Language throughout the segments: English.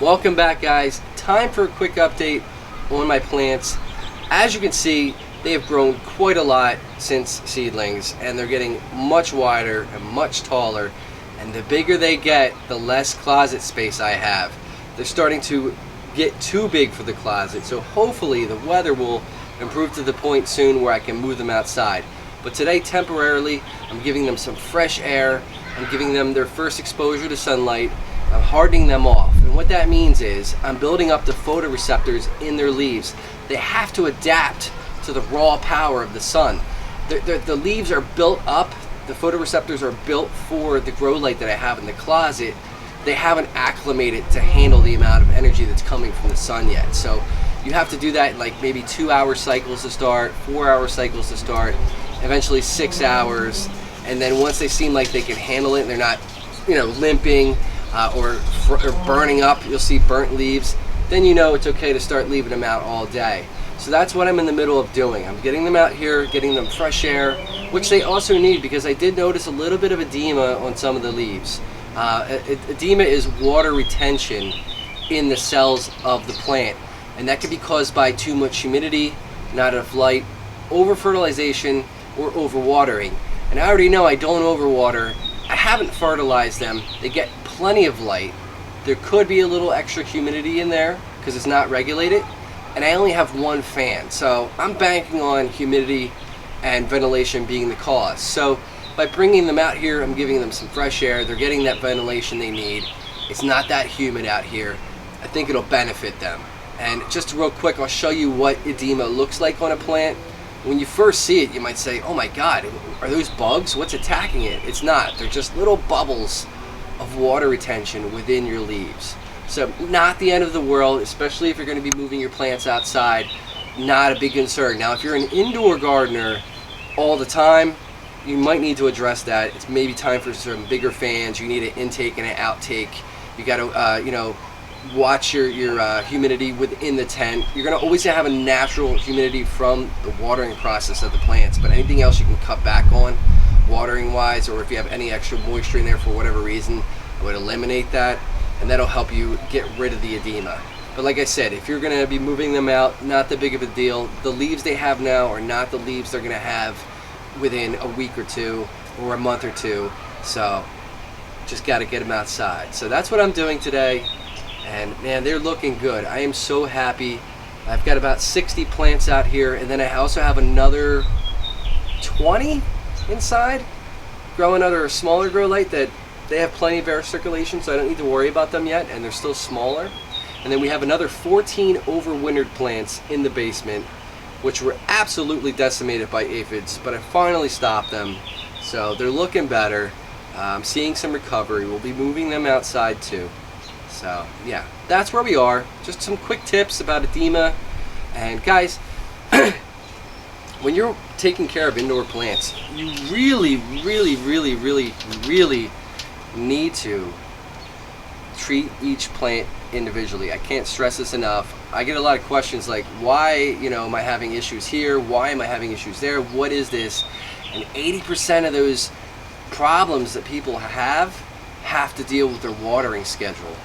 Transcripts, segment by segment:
Welcome back, guys. Time for a quick update on my plants. As you can see, they have grown quite a lot since seedlings, and they're getting much wider and much taller, and the bigger they get, the less closet space I have. They're starting to get too big for the closet, so hopefully the weather will improve to the point soon where I can move them outside. But today, temporarily, I'm giving them some fresh air. I'm giving them their first exposure to sunlight. I'm hardening them off, and what that means is I'm building up the photoreceptors in their leaves. They have to adapt to the raw power of the sun. The leaves are built up, the photoreceptors are built for the grow light that I have in the closet. They haven't acclimated to handle the amount of energy that's coming from the sun yet. So you have to do that in like maybe 2-hour cycles to start, 4-hour cycles to start, eventually 6 hours, and then once they seem like they can handle it and they're not, limping or burning up, you'll see burnt leaves, then you know it's okay to start leaving them out all day. So that's what I'm in the middle of doing. I'm getting them out here, getting them fresh air, which they also need because I did notice a little bit of edema on some of the leaves. Edema is water retention in the cells of the plant, and that can be caused by too much humidity, not enough light, over-fertilization, or overwatering. And I already know I don't overwater. I haven't fertilized them. They get plenty of light. There could be a little extra humidity in there because it's not regulated, and I only have one fan, so I'm banking on humidity and ventilation being the cause. So by bringing them out here, I'm giving them some fresh air. They're getting that ventilation they need. It's not that humid out here. I think it'll benefit them. And just real quick, I'll show you what edema looks like on a plant. When you first see it, you might say, oh my God, are those bugs? What's attacking it? It's not. They're just little bubbles of water retention within your leaves. So not the end of the world, especially if you're going to be moving your plants outside. Not a big concern. Now, if you're an indoor gardener all the time, you might need to address that. It's maybe time for some bigger fans. You need an intake and an outtake. You got to, watch your humidity within the tent. You're going to always have a natural humidity from the watering process of the plants, but anything else you can cut back on watering wise, or if you have any extra moisture in there for whatever reason, I would eliminate that, and that'll help you get rid of the edema. But like I said, if you're going to be moving them out, not that big of a deal. The leaves they have now are not the leaves they're going to have within a week or two or a month or two, so just got to get them outside. So that's what I'm doing today. And man, they're looking good. I am so happy. I've got about 60 plants out here, and then I also have another 20 inside growing under a smaller grow light that they have plenty of air circulation, so I don't need to worry about them yet, and they're still smaller. And then we have another 14 overwintered plants in the basement, which were absolutely decimated by aphids, but I finally stopped them, so they're looking better. I'm seeing some recovery. We'll be moving them outside too. So yeah, that's where we are. Just some quick tips about edema. And guys, when you're taking care of indoor plants, you really need to treat each plant individually. I can't stress this enough. I get a lot of questions like, why am I having issues here? Why am I having issues there? What is this? And 80% of those problems that people have to deal with their watering schedule.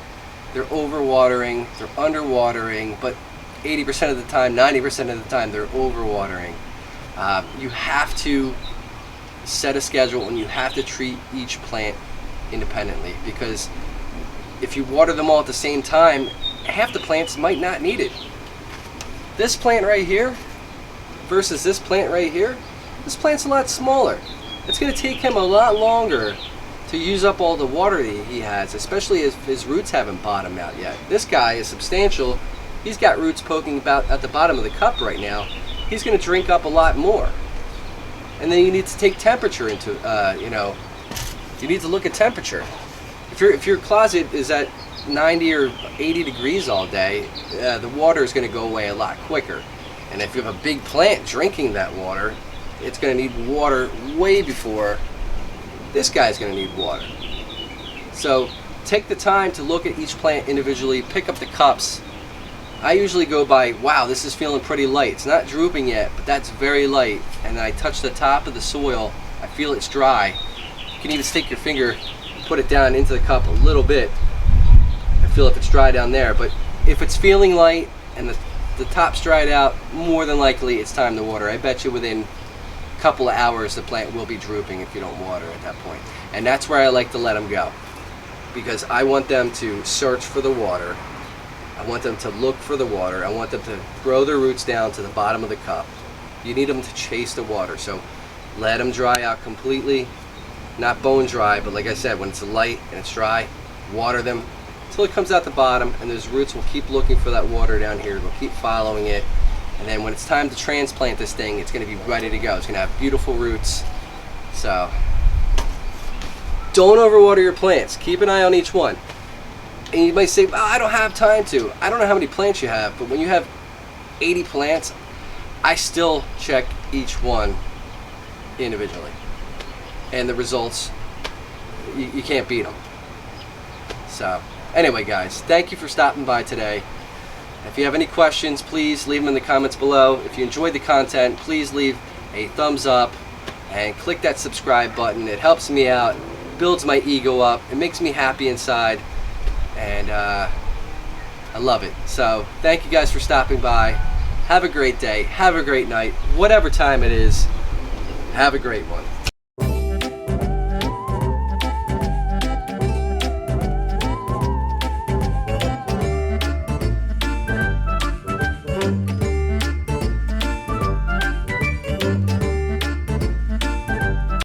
They're overwatering, they're underwatering, but 80% of the time, 90% of the time, they're overwatering. You have to set a schedule, and you have to treat each plant independently, because if you water them all at the same time, half the plants might not need it. This plant right here versus this plant right here, this plant's a lot smaller. It's going to take him a lot longer to use up all the water that he has, especially if his roots haven't bottomed out yet. This guy is substantial. He's got roots poking about at the bottom of the cup right now. He's going to drink up a lot more. And then you need to take temperature into, you need to look at temperature. If your closet is at 90 or 80 degrees all day, the water is going to go away a lot quicker. And if you have a big plant drinking that water, it's going to need water way before this guy's going to need water. So take the time to look at each plant individually, pick up the cups. I usually go by, wow, this is feeling pretty light. It's not drooping yet, but that's very light. And then I touch the top of the soil, I feel it's dry. You can even stick your finger and put it down into the cup a little bit. I feel if it's dry down there. But if it's feeling light and the top's dried out, more than likely it's time to water. I bet you within a couple of hours the plant will be drooping if you don't water at that point. And that's where I like to let them go, because I want them to search for the water. I want them to look for the water. I want them to grow their roots down to the bottom of the cup. You need them to chase the water. So let them dry out completely, not bone dry, but like I said, when it's light and it's dry, water them until it comes out the bottom, and those roots will keep looking for that water down here. They'll keep following it, and then when it's time to transplant this thing, it's going to be ready to go. It's going to have beautiful roots. So don't overwater your plants. Keep an eye on each one. And you might say, well, I don't have time to. I don't know how many plants you have, but when you have 80 plants, I still check each one individually. And the results, you can't beat them. So anyway, guys, thank you for stopping by today. If you have any questions, please leave them in the comments below. If you enjoyed the content, please leave a thumbs up and click that subscribe button. It helps me out, builds my ego up, it makes me happy inside, and I love it. So thank you guys for stopping by. Have a great day, have a great night, whatever time it is, have a great one.